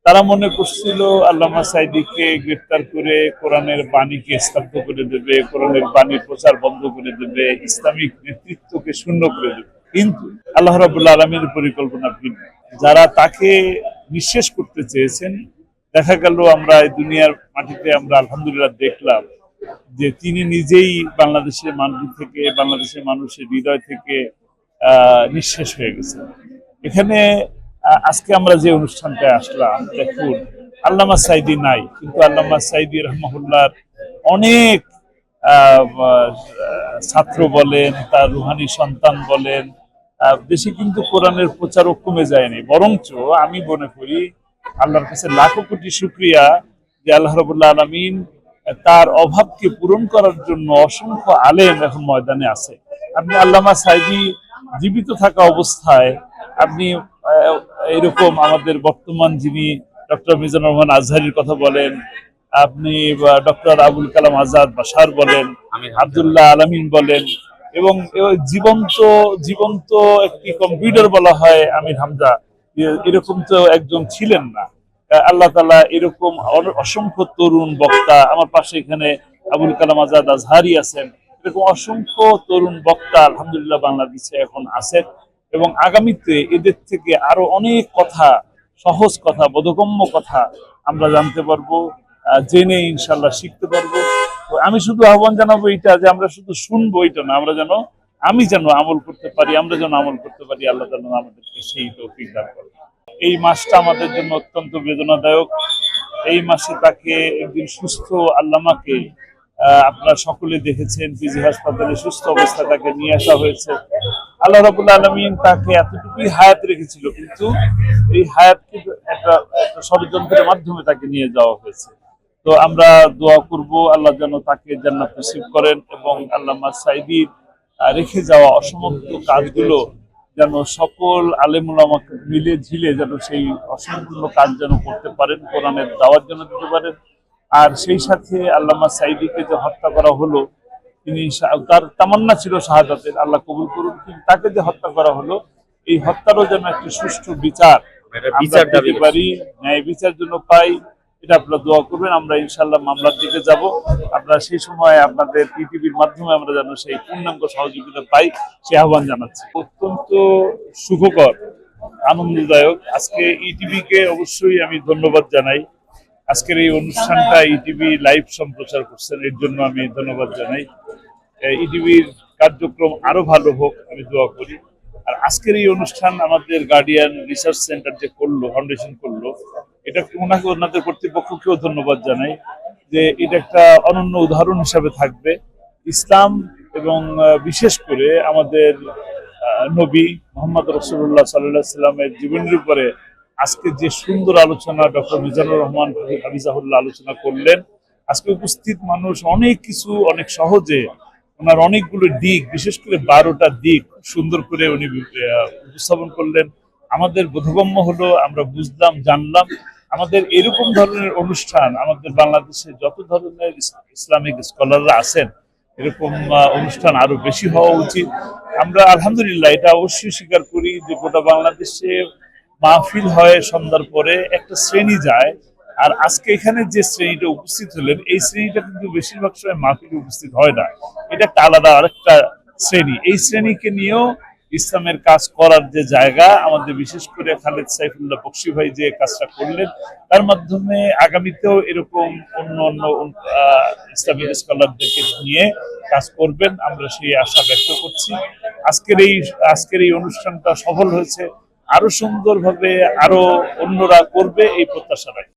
তারা মনে করছিল আল্লামা সাঈদীকে গ্রেফতার করে কোরআনের বাণীকে স্তব্ধ করে দেবে, কোরআনের বাণীর প্রচার বন্ধ করে দেবে, ইসলামিক নেতৃত্বকে শূন্য করে দেবে। কিন্তু আল্লাহ রাব্বুল আলামিনের পরিকল্পনা ভিন্ন। যারা তাকে নিঃশেষ করতে চেয়েছেন, দেখা গেল আমরা এই দুনিয়ার মাটিতে আমরা আলহামদুলিল্লাহ দেখলাম যে তিনি নিজেই বাংলাদেশের মাটি থেকে, বাংলাদেশের মানুষের হৃদয় থেকে নিঃশেষ হয়ে গেছেন। এখানে আজকে আমরা যে অনুষ্ঠানটায় আসলাম, দেখুন আল্লামা সাঈদী নাই, কিন্তু আল্লামা সাঈদী রাহমাহুল্লাহর অনেক ছাত্র বলেন, তার রুহানি সন্তান বলেন, দেশে কিন্তু কোরআনের প্রচারও কমে যায়নি, বরঞ্চ আমি মনে করি আল্লাহর কাছে লাখো কোটি শুকরিয়া যে আল্লাহ রাব্বুল আলামিন তার অভাবকে পূরণ করার জন্য অসংখ্য আলেম এখন ময়দানে আছে। আপনি আল্লামা সাঈদী জীবিত থাকা অবস্থায় আপনি এরকম আমাদের বর্তমান যিনি ডক্টর মিজানুর রহমান আজহারীর কথা বলেন, আপনি ডক্টর আবুল কালাম আজাদ বাশার বলেন, আব্দুল্লাহ আলামিন বলেন, এবং জীবন্ত জীবন্ত একটি কম্পিউটার বলা হয় আমির হামজা, এরকম তো একজন ছিলেন না। আল্লাহ তাআলা এরকম অসংখ্য তরুণ বক্তা, আমার পাশে এখানে আবুল কালাম আজাদ আজহারী আছেন, এরকম অসংখ্য তরুণ বক্তা আলহামদুলিল্লাহ বাংলাদেশে এখন আছেন, এবং আগামীতে এদের থেকে আরো অনেক কথা, সহজ কথা, বোধগম্য কথা আমরা জানতে পারবো, জেনে ইনশাল্লাহ শিখতে পারবো। আমি শুধু আহ্বান জানাবো এটা যে আমরা শুধু শুনবো এটা না, আমরা যেন আমল করতে পারি, আমরা যেন আমল করতে পারি, আল্লাহ যেন আমাদেরকে সেই তৌফিক দান করেন। এই মাসটা আমাদের জন্য অত্যন্ত বেদনাদায়ক। এই মাসে তাকে একদিন সুস্থ আল্লামাকে আপনারা সকলে দেখেছেন, পিজি হাসপাতালে সুস্থ অবস্থায় তাকে নিয়ে আসা হয়েছে। আল্লাহ রাব্বুল আলামিন তাকে এতটুকুই হায়াত রেখেছিল, কিন্তু এই হায়াত কিন্তু একটা ষড়যন্ত্রের মাধ্যমে তাকে নিয়ে যাওয়া হয়েছে। তো আমরা দোয়া করব আল্লাহ যেন তাকে জান্নাত নসিব করেন, এবং আল্লামা সাঈদীর রেখে যাওয়া অসমাপ্ত কাজগুলো যেন সকল আলেম উলামাকে মিলে ঝিলে যেন সেই অসম্পূর্ণ কাজ যেন করতে পারেন, কোরআনের দাওয়াত যেন দিতে পারেন। আর সেই সাথে আল্লামা সাঈদীকে যে হত্যা করা হলো, তিনি তার তামান্না ছিল শাহাদাতের, আল্লাহ কবুল করুন, কিন্তু তাকে যে হত্যা করা হলো, এই হত্যারও যেন একটি সুষ্ঠু বিচার আমরা দিতে পারি, ন্যায় বিচার জন্য পাই, এটা আপনারা দোয়া করবেন। আমরা ইনশাআল্লাহ মামলার দিকে যাব, আপনারা সেই সময় আপনাদের ইটিভির মাধ্যমে আমরা যেন সেই পূর্ণাঙ্গ সহযোগিতা পাই, সে আহ্বান জানাচ্ছি। অত্যন্ত সুখকর, আনন্দদায়ক। আজকে ইটিভিকে অবশ্যই আমি ধন্যবাদ জানাই। আজকের এই অনুষ্ঠানটা ইটিভি লাইভ সম্প্রচার করছেন, এর জন্য আমি ধন্যবাদ জানাই। ইটিভির কার্যক্রম আরো ভালো হোক আমি দোয়া করি। আর আজকের এই অনুষ্ঠান আমাদের গার্ডিয়ান রিসার্চ সেন্টার যে করলো, ফাউন্ডেশন করলো, এটা ওনাকে, ওনাদের কর্তৃপক্ষকেও ধন্যবাদ জানাই যে এটা একটা অনন্য উদাহরণ হিসাবে থাকবে। ইসলাম এবং বিশেষ করে আমাদের নবী মুহাম্মদ রাসূলুল্লাহ সাল্লাল্লাহু আলাইহি সাল্লামের জীবনের উপরে আজকে যে সুন্দর আলোচনা ডক্টর মিজানুর রহমান হাফিজাহুল্লাহ আলোচনা করলেন, আজকে উপস্থিত মানুষ অনেক কিছু অনেক সহজে ওনার অনেকগুলো দিক, বিশেষ করে 12টা দিক সুন্দর করে উনি উপস্থাপন করলেন। আমাদের বোধগম্য হলো, আমরা বুঝলাম, জানলাম। আমাদের এরকম ধরনের অনুষ্ঠান আমাদের বাংলাদেশে যত ধরনের ইসলামিক স্কলাররা আছেন, এরকম অনুষ্ঠান আরো বেশি হওয়া উচিত। আমরা আলহামদুলিল্লাহ এটা অবশ্যই স্বীকার করি যে গোটা বাংলাদেশে মাহফিল হয় সন্ধ্যার পরে, একটা শ্রেণী যায়, আর আজকে এখানে যে শ্রেণীটা উপস্থিত হলেন, এই শ্রেণীটা কিন্তু বেশিরভাগ সময় মাহফিলে উপস্থিত হয় না, এটা একটা আলাদা আরেকটা শ্রেণী। এই শ্রেণীকে নিয়েও ইসলামের কাজ করার যে জায়গা, আমাদের বিশেষ করে খালেদ সাইফুল্লাহ বকশী ভাই যে কাজটা করলেন, তার মাধ্যমে আগামীতেও এরকম অন্য অন্য ইসলামিক স্কলারদেরকে নিয়ে কাজ করবেন, আমরা সেই আশা ব্যক্ত করছি। আজকের এই অনুষ্ঠানটা সফল হয়েছে, আরো সুন্দরভাবে আরো অন্যরা করবে এই প্রত্যাশা রাখি।